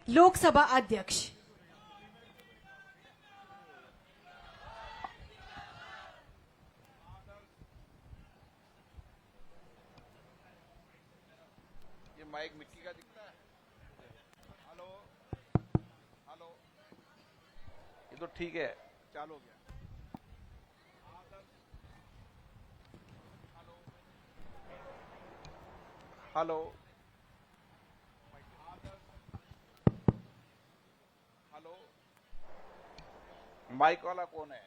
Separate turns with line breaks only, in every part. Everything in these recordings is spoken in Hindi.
लोकसभा अध्यक्ष।
ये माइक मिक्की का दिखता है। हेलो हेलो, ये तो ठीक है, चालू हो गया। हेलो हेलो, माइक वाला कौन है?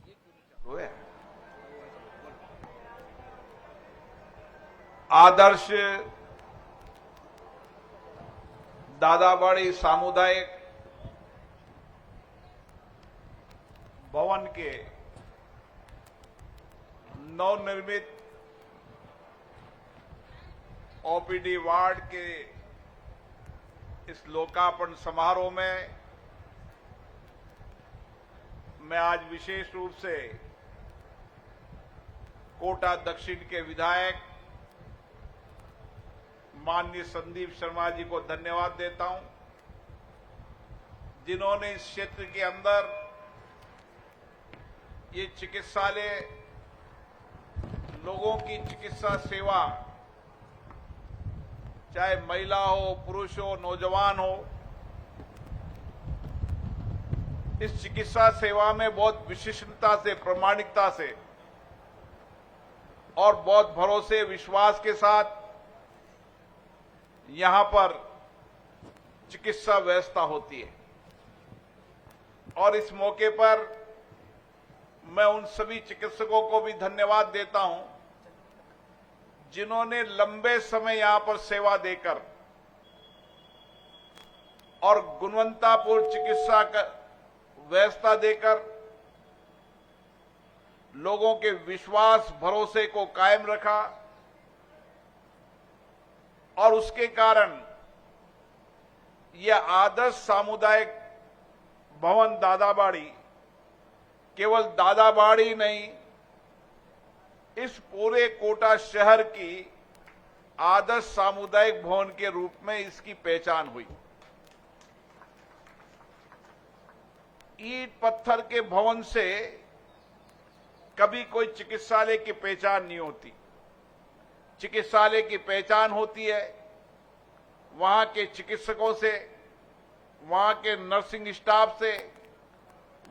ये क्यों नहीं चालू है? आदर्श दादाबाड़ी सामुदायिक भवन के नवनिर्मित ओपीडी वार्ड के इस लोकार्पण समारोह में मैं आज विशेष रूप से कोटा दक्षिण के विधायक माननीय संदीप शर्मा जी को धन्यवाद देता हूं, जिन्होंने इस क्षेत्र के अंदर ये चिकित्सालय, लोगों की चिकित्सा सेवा, चाहे महिला हो, पुरुष हो, नौजवान हो, इस चिकित्सा सेवा में बहुत विशिष्टता से, प्रामाणिकता से और बहुत भरोसे, विश्वास के साथ यहां पर चिकित्सा व्यवस्था होती है। और इस मौके पर मैं उन सभी चिकित्सकों को भी धन्यवाद देता हूं, जिन्होंने लंबे समय यहां पर सेवा देकर और गुणवत्तापूर्ण चिकित्सा व्यवस्था देकर लोगों के विश्वास, भरोसे को कायम रखा और उसके कारण यह आदर्श सामुदायिक भवन दादाबाड़ी केवल दादाबाड़ी नहीं, इस पूरे कोटा शहर की आदर्श सामुदायिक भवन के रूप में इसकी पहचान हुई। ईंट पत्थर के भवन से कभी कोई चिकित्सालय की पहचान नहीं होती। चिकित्सालय की पहचान होती है वहां के चिकित्सकों से, वहां के नर्सिंग स्टाफ से,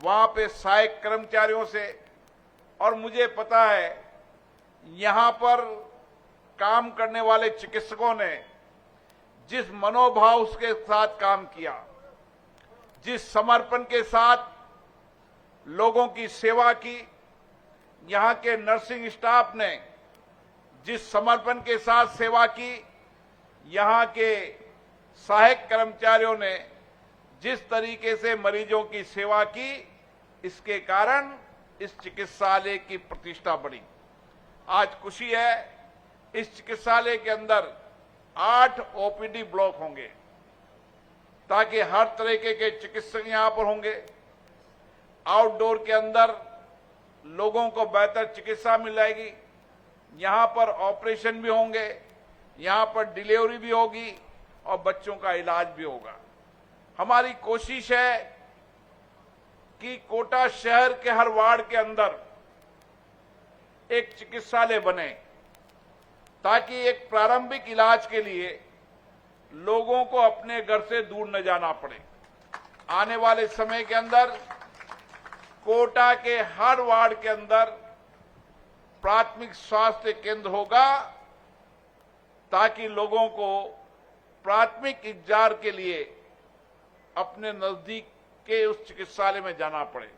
वहां पे सहायक कर्मचारियों से। और मुझे पता है यहां पर काम करने वाले चिकित्सकों ने जिस मनोभाव के साथ काम किया, जिस समर्पण के साथ लोगों की सेवा की, यहां के नर्सिंग स्टाफ ने जिस समर्पण के साथ सेवा की, यहां के सहायक कर्मचारियों ने जिस तरीके से मरीजों की सेवा की, इसके कारण इस चिकित्सालय की प्रतिष्ठा बढ़ी। आज खुशी है, इस चिकित्सालय के अंदर 8 ओपीडी ब्लॉक होंगे ताकि हर तरीके के चिकित्सक यहां पर होंगे। आउटडोर के अंदर लोगों को बेहतर चिकित्सा मिल जाएगी। यहां पर ऑपरेशन भी होंगे, यहां पर डिलीवरी भी होगी और बच्चों का इलाज भी होगा। हमारी कोशिश है कि कोटा शहर के हर वार्ड के अंदर एक चिकित्सालय बने ताकि एक प्रारंभिक इलाज के लिए लोगों को अपने घर से दूर न जाना पड़े। आने वाले समय के अंदर कोटा के हर वार्ड के अंदर प्राथमिक स्वास्थ्य केंद्र होगा ताकि लोगों को प्राथमिक उपचार के लिए अपने नजदीक के उस चिकित्सालय में जाना पड़े।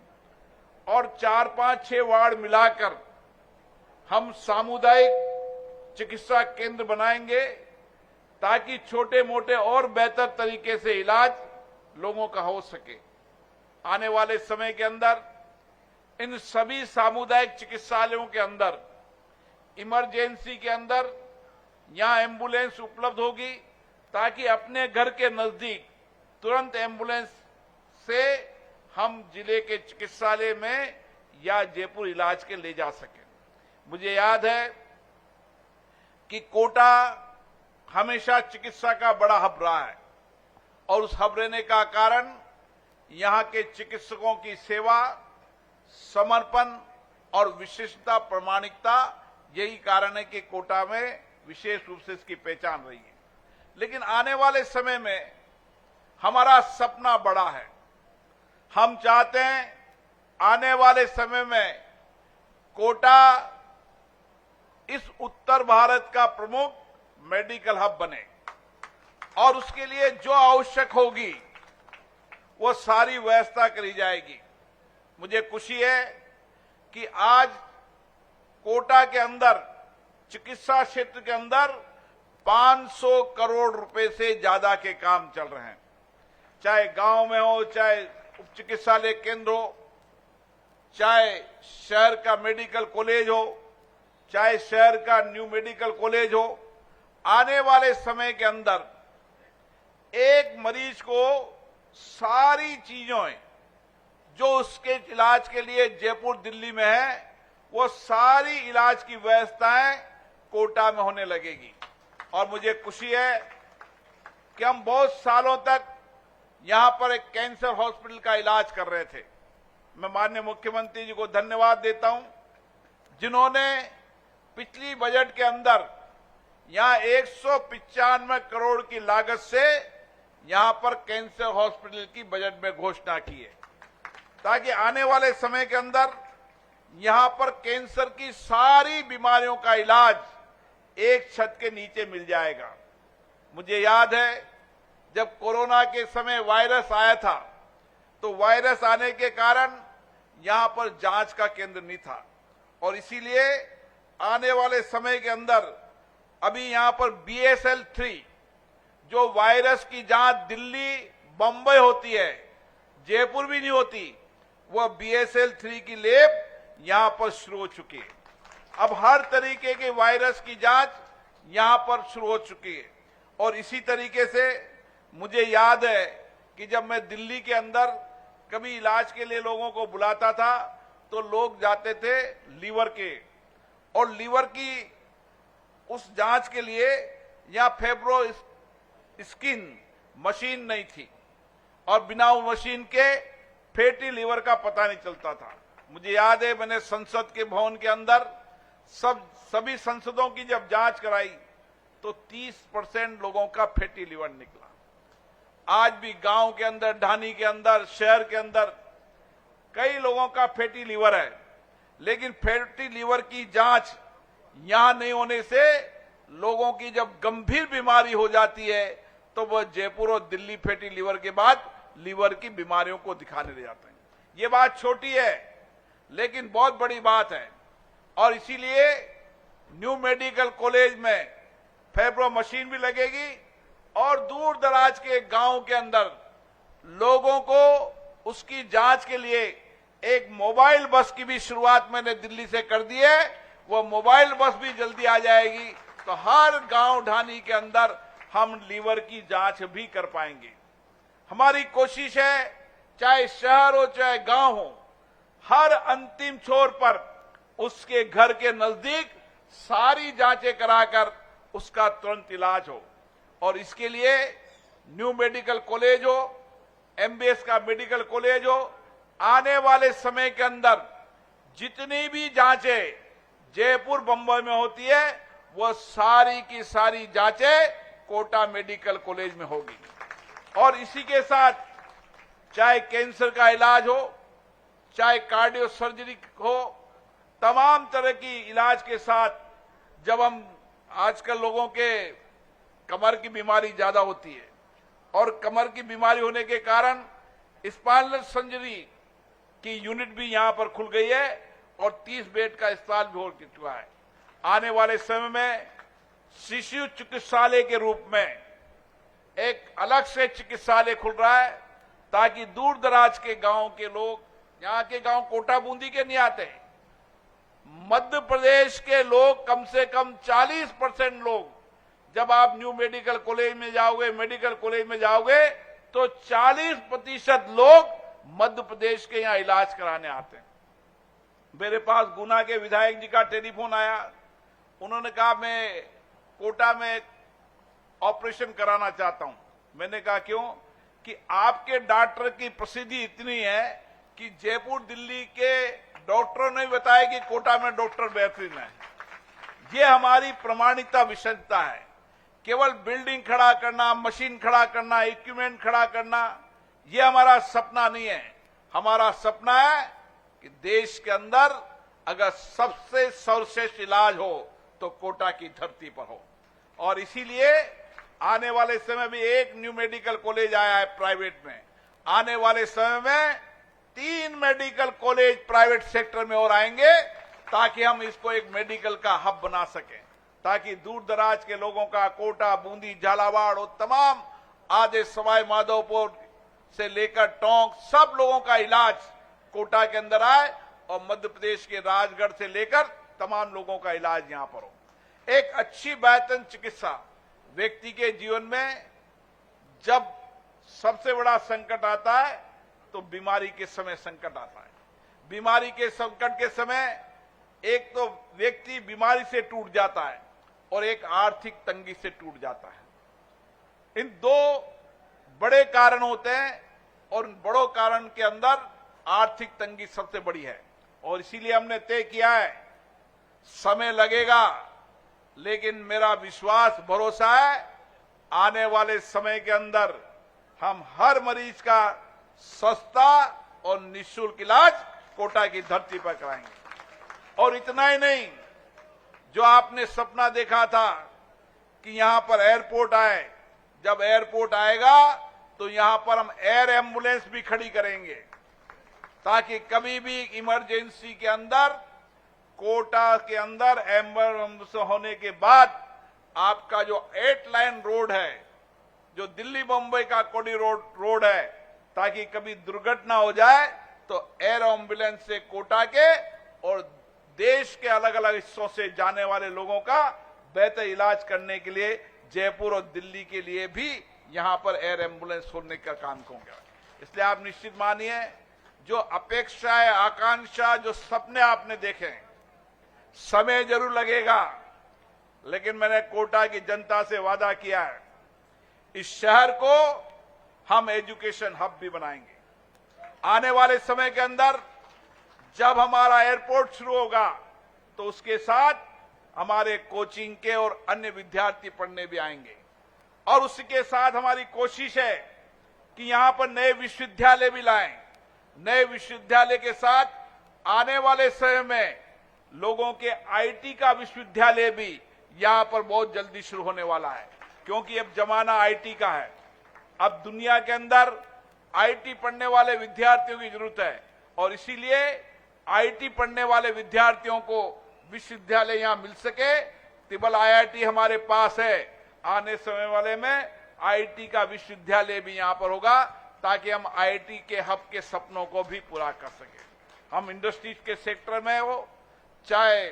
और 4, 5, 6 वार्ड मिलाकर हम सामुदायिक चिकित्सा केंद्र बनाएंगे ताकि छोटे मोटे और बेहतर तरीके से इलाज लोगों का हो सके। आने वाले समय के अंदर इन सभी सामुदायिक चिकित्सालयों के अंदर इमरजेंसी के अंदर यहां एम्बुलेंस उपलब्ध होगी ताकि अपने घर के नजदीक तुरंत एम्बुलेंस से हम जिले के चिकित्सालय में या जयपुर इलाज के ले जा सकें। मुझे याद है कि कोटा हमेशा चिकित्सा का बड़ा हब रहा है और उस हब रहने का कारण यहां के चिकित्सकों की सेवा, समर्पण और विशिष्टता, प्रामाणिकता, यही कारण है कि कोटा में विशेष रूप से इसकी पहचान रही है। लेकिन आने वाले समय में हमारा सपना बड़ा है। हम चाहते हैं आने वाले समय में कोटा इस उत्तर भारत का प्रमुख मेडिकल हब बने और उसके लिए जो आवश्यक होगी वो सारी व्यवस्था करी जाएगी। मुझे खुशी है कि आज कोटा के अंदर, चिकित्सा क्षेत्र के अंदर 500 करोड़ रुपए से ज्यादा के काम चल रहे हैं। चाहे गांव में हो, चाहे उप चिकित्सालय केंद्र हो, चाहे शहर का मेडिकल कॉलेज हो, चाहे शहर का न्यू मेडिकल कॉलेज हो। आने वाले समय के अंदर एक मरीज को सारी चीजों जो उसके इलाज के लिए जयपुर, दिल्ली में है, वो सारी इलाज की व्यवस्थाएं कोटा में होने लगेगी। और मुझे खुशी है कि हम बहुत सालों तक यहां पर एक कैंसर हॉस्पिटल का इलाज कर रहे थे। मैं माननीय मुख्यमंत्री जी को धन्यवाद देता हूं, जिन्होंने पिछली बजट के अंदर यहां 195 करोड़ की लागत से यहां पर कैंसर हॉस्पिटल की बजट में घोषणा की है, ताकि आने वाले समय के अंदर यहां पर कैंसर की सारी बीमारियों का इलाज एक छत के नीचे मिल जाएगा। मुझे याद है जब कोरोना के समय वायरस आया था, तो वायरस आने के कारण यहां पर जांच का केंद्र नहीं था और इसीलिए आने वाले समय के अंदर अभी यहां पर BSL-3 जो वायरस की जांच दिल्ली, बंबई होती है, जयपुर भी नहीं होती, वह BSL-3 की लैब यहां पर शुरू हो चुकी है। अब हर तरीके के वायरस की जांच यहां पर शुरू हो चुकी है। और इसी तरीके से मुझे याद है कि जब मैं दिल्ली के अंदर कभी इलाज के लिए लोगों को बुलाता था तो लोग जाते थे लीवर के, और लीवर की उस जांच के लिए यहां फेब्रो स्किन मशीन नहीं थी और बिना मशीन के फैटी लीवर का पता नहीं चलता था। मुझे याद है मैंने संसद के भवन के अंदर सभी सांसदों की जब जांच कराई तो 30% लोगों का फैटी लीवर निकला। आज भी गांव के अंदर, ढानी के अंदर, शहर के अंदर कई लोगों का फैटी लीवर है, लेकिन फैटी लीवर की जांच यहां नहीं होने से लोगों की जब गंभीर बीमारी हो जाती है तो वह जयपुर और दिल्ली फैटी लीवर के बाद लीवर की बीमारियों को दिखाने ले जाते हैं। ये बात छोटी है लेकिन बहुत बड़ी बात है और इसीलिए न्यू मेडिकल कॉलेज में फेब्रो मशीन भी लगेगी और दूर दराज के गांव के अंदर लोगों को उसकी जांच के लिए एक मोबाइल बस की भी शुरुआत मैंने दिल्ली से कर दी है। वो मोबाइल बस भी जल्दी आ जाएगी तो हर गांव ढानी के अंदर हम लीवर की जांच भी कर पाएंगे। हमारी कोशिश है, चाहे शहर हो चाहे गांव हो, हर अंतिम छोर पर उसके घर के नजदीक सारी जांचें कराकर उसका तुरंत इलाज हो। और इसके लिए न्यू मेडिकल कॉलेज हो, MBS का मेडिकल कॉलेज हो, आने वाले समय के अंदर जितनी भी जांचें जयपुर, बंबई में होती है वो सारी की सारी जांचें कोटा मेडिकल कॉलेज में होगी। और इसी के साथ चाहे कैंसर का इलाज हो, चाहे कार्डियो सर्जरी हो, तमाम तरह की इलाज के साथ जब हम आजकल लोगों के कमर की बीमारी ज्यादा होती है और कमर की बीमारी होने के कारण स्पाइनल सर्जरी की यूनिट भी यहां पर खुल गई है और 30 बेड का अस्पताल भी हो चुका है। आने वाले समय में शिशु चिकित्सालय के रूप में एक अलग से चिकित्सालय खुल रहा है ताकि दूर दराज के गांव के लोग, यहाँ के गांव कोटा बूंदी के नहीं आते, मध्य प्रदेश के लोग कम से कम 40% लोग, जब आप न्यू मेडिकल कॉलेज में जाओगे, मेडिकल कॉलेज में जाओगे तो 40% लोग मध्य प्रदेश के यहाँ इलाज कराने आते हैं। मेरे पास गुना के विधायक जी का टेलीफोन आया, उन्होंने कहा मैं कोटा में ऑपरेशन कराना चाहता हूं। मैंने कहा क्यों? कि आपके डॉक्टर की प्रसिद्धि इतनी है कि जयपुर दिल्ली के डॉक्टरों ने बताया कि कोटा में डॉक्टर बेहतरीन है। ये हमारी प्रमाणिकता विशेषता है। केवल बिल्डिंग खड़ा करना, मशीन खड़ा करना, इक्विपमेंट खड़ा करना, ये हमारा सपना नहीं है। हमारा सपना है कि देश के अंदर अगर सबसे सर्वश्रेष्ठ इलाज हो तो कोटा की धरती पर हो। और इसीलिए आने वाले समय में एक न्यू मेडिकल कॉलेज आया है प्राइवेट में। आने वाले समय में 3 मेडिकल कॉलेज प्राइवेट सेक्टर में और आएंगे, ताकि हम इसको एक मेडिकल का हब बना सकें, ताकि दूर दराज के लोगों का कोटा, बूंदी, झालावाड़ और तमाम आधे सवाई माधोपुर से लेकर टोंक सब लोगों का इलाज कोटा के अंदर आए और मध्य प्रदेश के राजगढ़ से लेकर तमाम लोगों का इलाज यहां पर हो। एक अच्छी बेहतर चिकित्सा व्यक्ति के जीवन में जब सबसे बड़ा संकट आता है तो बीमारी के समय संकट आता है। बीमारी के संकट के समय एक तो व्यक्ति बीमारी से टूट जाता है और एक आर्थिक तंगी से टूट जाता है। इन 2 बड़े कारण होते हैं और इन बड़ों कारण के अंदर आर्थिक तंगी सबसे बड़ी है। और इसीलिए हमने तय किया है, समय लगेगा लेकिन मेरा विश्वास भरोसा है आने वाले समय के अंदर हम हर मरीज का सस्ता और निःशुल्क इलाज कोटा की धरती पर कराएंगे। और इतना ही नहीं, जो आपने सपना देखा था कि यहां पर एयरपोर्ट आए, जब एयरपोर्ट आएगा तो यहां पर हम एयर एम्बुलेंस भी खड़ी करेंगे, ताकि कभी भी इमरजेंसी के अंदर कोटा के अंदर एम्बुलेंस होने के बाद आपका जो 8 लाइन रोड है, जो दिल्ली मुंबई का कॉरिडोर रोड है, ताकि कभी दुर्घटना हो जाए तो एयर एम्बुलेंस से कोटा के और देश के अलग अलग हिस्सों से जाने वाले लोगों का बेहतर इलाज करने के लिए जयपुर और दिल्ली के लिए भी यहां पर एयर एम्बुलेंस होने का काम होगा। इसलिए आप निश्चित मानिए, जो अपेक्षाएं, आकांक्षा, जो सपने आपने देखे, समय जरूर लगेगा, लेकिन मैंने कोटा की जनता से वादा किया है, इस शहर को हम एजुकेशन हब भी बनाएंगे। आने वाले समय के अंदर जब हमारा एयरपोर्ट शुरू होगा तो उसके साथ हमारे कोचिंग के और अन्य विद्यार्थी पढ़ने भी आएंगे। और उसके साथ हमारी कोशिश है कि यहां पर नए विश्वविद्यालय भी लाएं। नए विश्वविद्यालय के साथ आने वाले समय में लोगों के आईटी का विश्वविद्यालय भी यहां पर बहुत जल्दी शुरू होने वाला है, क्योंकि अब जमाना आईटी का है। अब दुनिया के अंदर आईटी पढ़ने वाले विद्यार्थियों की जरूरत है और इसीलिए आईटी पढ़ने वाले विद्यार्थियों को विश्वविद्यालय यहां मिल सके। तिब्बत आईआईटी हमारे पास है। आने समय वाले में आईटी का विश्वविद्यालय भी यहां पर होगा, ताकि हम आईटी के हब के सपनों को भी पूरा कर सके। हम इंडस्ट्रीज के सेक्टर में हो, चाहे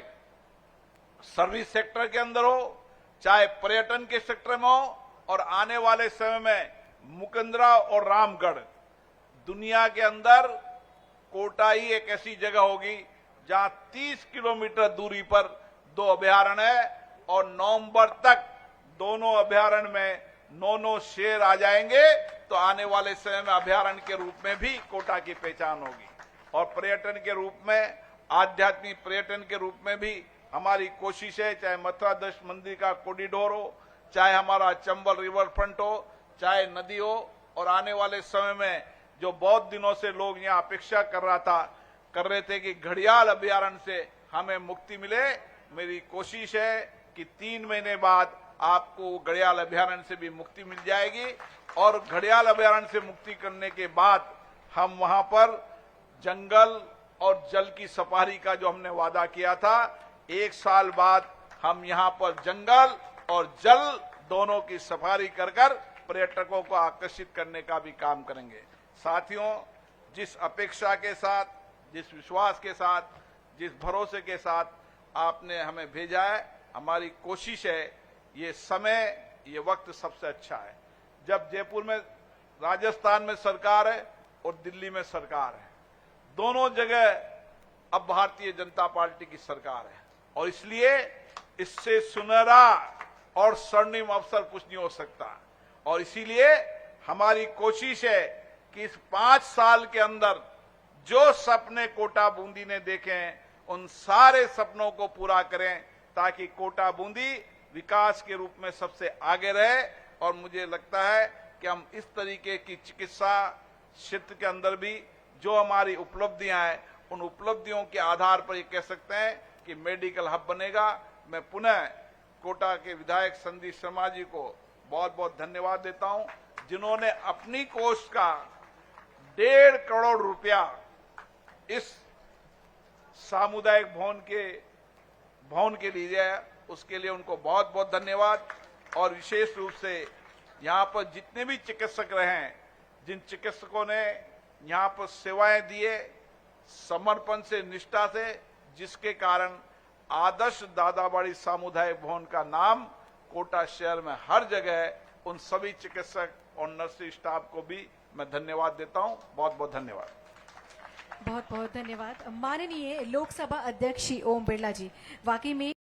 सर्विस सेक्टर के अंदर हो, चाहे पर्यटन के सेक्टर में हो, और आने वाले समय में मुकंदरा और रामगढ़, दुनिया के अंदर कोटा ही एक ऐसी जगह होगी जहां 30 किलोमीटर दूरी पर 2 अभयारण्य है और नवंबर तक दोनों अभयारण्य में 9 शेर आ जाएंगे। तो आने वाले समय में अभयारण्य के रूप में भी कोटा की पहचान होगी। और पर्यटन के रूप में, आध्यात्मिक पर्यटन के रूप में भी हमारी कोशिश है, चाहे मथुरा दश मंदिर का कॉरिडोर हो, चाहे हमारा चंबल रिवर फ्रंट हो, चाहे नदी हो। और आने वाले समय में जो बहुत दिनों से लोग यहाँ अपेक्षा कर रहे थे कि घड़ियाल अभयारण्य से हमें मुक्ति मिले, मेरी कोशिश है कि 3 महीने बाद आपको घड़ियाल अभयारण्य से भी मुक्ति मिल जाएगी। और घड़ियाल अभयारण्य से मुक्ति करने के बाद हम वहां पर जंगल और जल की सफारी का जो हमने वादा किया था, 1 साल बाद हम यहां पर जंगल और जल दोनों की सफारी कर पर्यटकों को आकर्षित करने का भी काम करेंगे। साथियों, जिस अपेक्षा के साथ, जिस विश्वास के साथ, जिस भरोसे के साथ आपने हमें भेजा है, हमारी कोशिश है ये समय, ये वक्त सबसे अच्छा है जब जयपुर में, राजस्थान में सरकार है और दिल्ली में सरकार है। दोनों जगह अब भारतीय जनता पार्टी की सरकार है और इसलिए इससे सुनहरा और स्वर्णिम अवसर कुछ नहीं हो सकता। और इसीलिए हमारी कोशिश है कि इस 5 साल के अंदर जो सपने कोटा बूंदी ने देखे हैं उन सारे सपनों को पूरा करें, ताकि कोटा बूंदी विकास के रूप में सबसे आगे रहे। और मुझे लगता है कि हम इस तरीके की चिकित्सा क्षेत्र के अंदर भी जो हमारी उपलब्धियां हैं, उन उपलब्धियों के आधार पर ये कह सकते हैं कि मेडिकल हब बनेगा। मैं पुनः कोटा के विधायक संदीप शर्मा जी को बहुत बहुत धन्यवाद देता हूं, जिन्होंने अपनी कोष का 1.5 करोड़ रुपया इस सामुदायिक भवन के लिए है। उसके लिए उनको बहुत बहुत धन्यवाद। और विशेष रूप से यहाँ पर जितने भी चिकित्सक रहे हैं, जिन चिकित्सकों ने यहाँ पर सेवाएं दिए समर्पण से, निष्ठा से, जिसके कारण आदर्श दादाबाड़ी सामुदायिक भवन का नाम कोटा शहर में हर जगह है, उन सभी चिकित्सक और नर्सिंग स्टाफ को भी मैं धन्यवाद देता हूं। बहुत बहुत धन्यवाद।
बहुत बहुत धन्यवाद माननीय लोकसभा अध्यक्ष श्री ओम बिरला जी। वाकई में